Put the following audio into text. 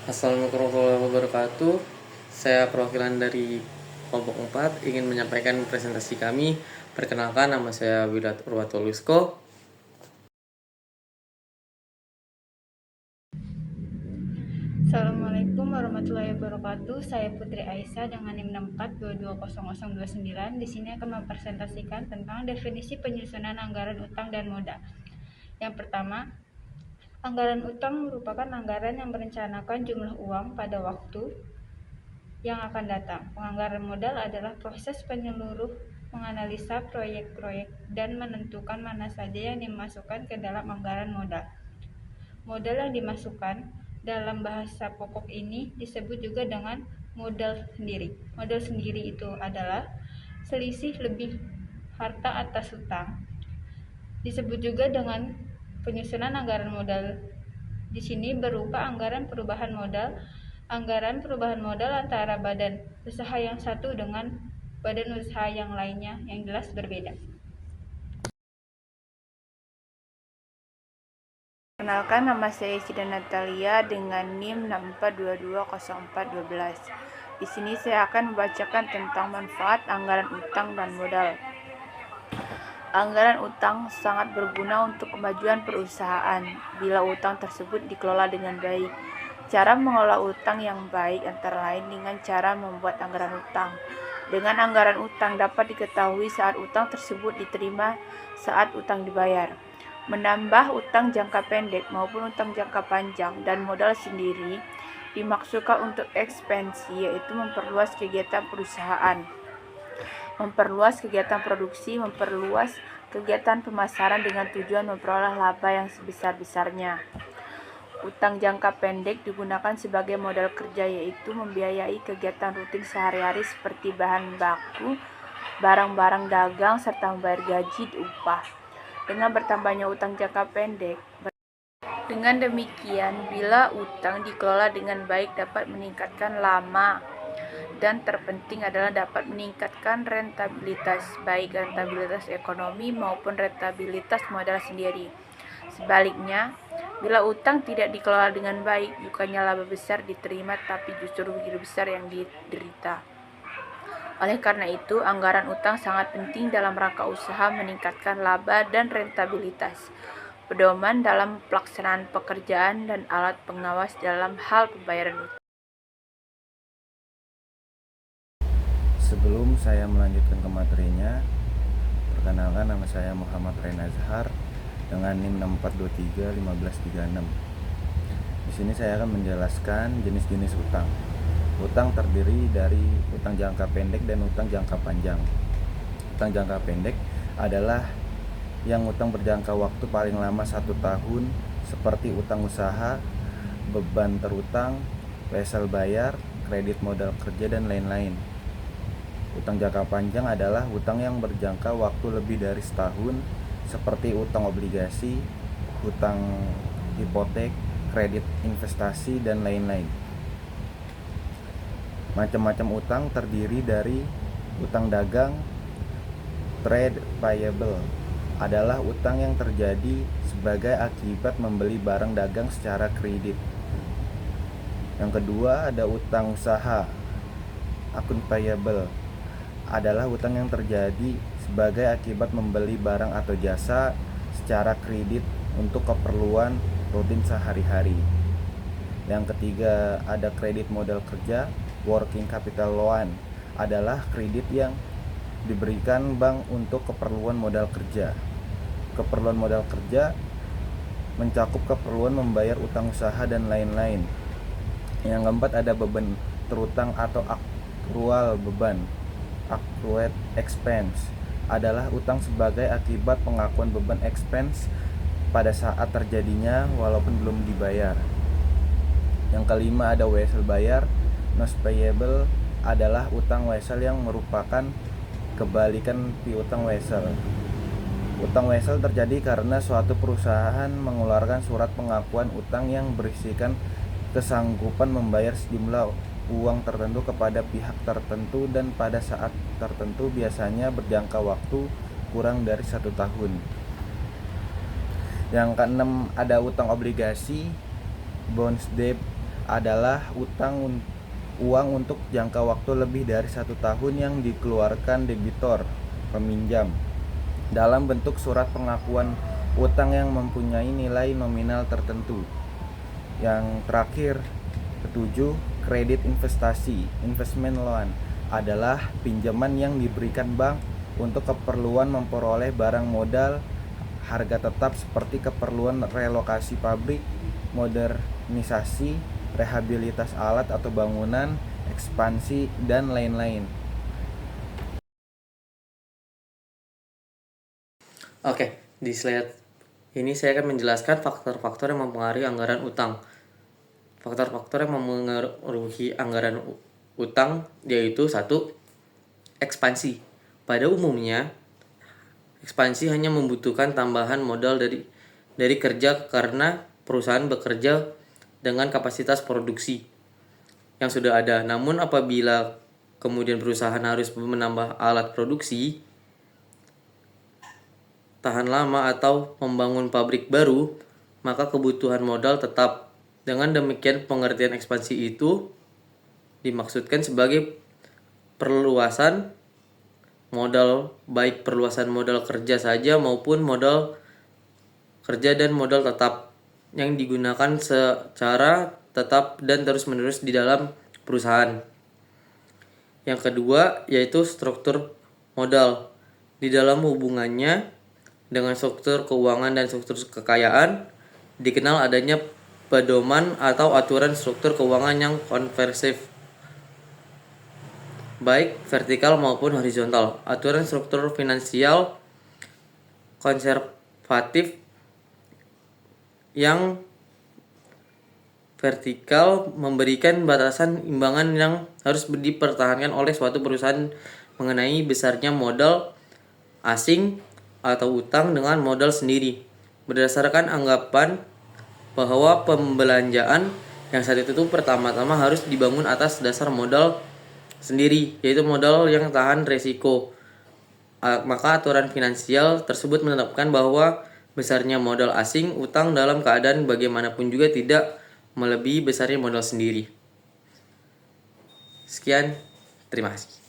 Assalamualaikum warahmatullahi wabarakatuh. Saya perwakilan dari kelompok 4 ingin menyampaikan presentasi kami. Perkenalkan, nama saya Wilat Urwatolusko. Assalamualaikum warahmatullahi wabarakatuh. Saya Putri Aisyah dengan NIM 64220029. Di sini akan mempresentasikan tentang definisi penyusunan anggaran utang dan modal. Yang pertama, anggaran utang merupakan anggaran yang merencanakan jumlah uang pada waktu yang akan datang. Penganggaran modal adalah proses penyeluruh menganalisa proyek-proyek dan menentukan mana saja yang dimasukkan ke dalam anggaran modal. Modal yang dimasukkan dalam bahasa pokok ini disebut juga dengan modal sendiri. Modal sendiri itu adalah selisih lebih harta atas hutang. Disebut juga dengan penyusunan anggaran modal. Di sini berupa anggaran perubahan modal antara badan usaha yang satu dengan badan usaha yang lainnya yang jelas berbeda. Perkenalkan, nama saya Sida Natalia dengan NIM 64220412. Di sini saya akan membacakan tentang manfaat anggaran utang dan modal. Anggaran utang sangat berguna untuk kemajuan perusahaan bila utang tersebut dikelola dengan baik. Cara mengelola utang yang baik antara lain dengan cara membuat anggaran utang. Dengan anggaran utang dapat diketahui saat utang tersebut diterima, saat utang dibayar. Menambah utang jangka pendek maupun utang jangka panjang dan modal sendiri dimaksudkan untuk ekspansi, yaitu memperluas kegiatan perusahaan, memperluas kegiatan produksi, memperluas kegiatan pemasaran dengan tujuan memperoleh laba yang sebesar-besarnya. Utang jangka pendek digunakan sebagai modal kerja, yaitu membiayai kegiatan rutin sehari-hari seperti bahan baku, barang-barang dagang, serta membayar gaji dan upah. Dengan bertambahnya utang jangka pendek, dengan demikian, bila utang dikelola dengan baik dapat meningkatkan lama dan terpenting adalah dapat meningkatkan rentabilitas, baik rentabilitas ekonomi maupun rentabilitas modal sendiri. Sebaliknya, bila utang tidak dikelola dengan baik, bukannya laba besar diterima tapi justru rugi besar yang diderita. Oleh karena itu, anggaran utang sangat penting dalam rangka usaha meningkatkan laba dan rentabilitas, pedoman dalam pelaksanaan pekerjaan, dan alat pengawas dalam hal pembayaran utang. Sebelum saya melanjutkan ke materinya, perkenalkan, nama saya Muhammad Rena Zahar dengan NIM 64231536. Di sini saya akan menjelaskan jenis-jenis utang. Utang terdiri dari utang jangka pendek dan utang jangka panjang. Utang jangka pendek adalah yang utang berjangka waktu paling lama 1 tahun, seperti utang usaha, beban terutang, wesel bayar, kredit modal kerja, dan lain-lain. Utang jangka panjang adalah utang yang berjangka waktu lebih dari setahun, seperti utang obligasi, utang hipotek, kredit investasi, dan lain-lain. Macam-macam utang terdiri dari utang dagang. Trade payable adalah utang yang terjadi sebagai akibat membeli barang dagang secara kredit. Yang kedua ada utang usaha. Account payable adalah utang yang terjadi sebagai akibat membeli barang atau jasa secara kredit untuk keperluan rutin sehari-hari. Yang ketiga ada kredit modal kerja. Working capital loan adalah kredit yang diberikan bank untuk keperluan modal kerja. Keperluan modal kerja mencakup keperluan membayar utang usaha dan lain-lain. Yang keempat ada beban terutang atau akrual beban. Accrued expense adalah utang sebagai akibat pengakuan beban expense pada saat terjadinya walaupun belum dibayar. Yang kelima ada wesel bayar. Notes payable adalah utang wesel yang merupakan kebalikan piutang wesel. Utang wesel terjadi karena suatu perusahaan mengeluarkan surat pengakuan utang yang berisikan kesanggupan membayar sejumlah uang tertentu kepada pihak tertentu dan pada saat tertentu, biasanya berjangka waktu kurang dari 1 tahun. Yang keenam ada utang obligasi. Bonds debt adalah uang untuk jangka waktu lebih dari 1 tahun yang dikeluarkan debitor peminjam dalam bentuk surat pengakuan utang yang mempunyai nilai nominal tertentu. Yang terakhir, ketujuh, kredit investasi, investment loan, adalah pinjaman yang diberikan bank untuk keperluan memperoleh barang modal harga tetap seperti keperluan relokasi pabrik, modernisasi, rehabilitas alat atau bangunan, ekspansi, dan lain-lain. Oke, di slide ini saya akan menjelaskan faktor-faktor yang mempengaruhi anggaran utang. Faktor-faktor yang mempengaruhi anggaran utang yaitu 1. Ekspansi. Pada umumnya, ekspansi hanya membutuhkan tambahan modal dari kerja karena perusahaan bekerja dengan kapasitas produksi yang sudah ada. Namun apabila kemudian perusahaan harus menambah alat produksi, tahan lama atau membangun pabrik baru, maka kebutuhan modal tetap. Dengan demikian, pengertian ekspansi itu dimaksudkan sebagai perluasan modal, baik perluasan modal kerja saja maupun modal kerja dan modal tetap yang digunakan secara tetap dan terus-menerus di dalam perusahaan. Yang kedua yaitu struktur modal. Di dalam hubungannya dengan struktur keuangan dan struktur kekayaan, dikenal adanya pedoman atau aturan struktur keuangan yang konversif, baik vertikal maupun horizontal. Aturan struktur finansial konservatif yang vertikal memberikan batasan imbangan yang harus dipertahankan oleh suatu perusahaan mengenai besarnya modal asing atau utang dengan modal sendiri, berdasarkan anggapan bahwa pembelanjaan yang saat itu pertama-tama harus dibangun atas dasar modal sendiri, yaitu modal yang tahan resiko. Maka aturan finansial tersebut menetapkan bahwa besarnya modal asing utang dalam keadaan bagaimanapun juga tidak melebihi besarnya modal sendiri. Sekian, terima kasih.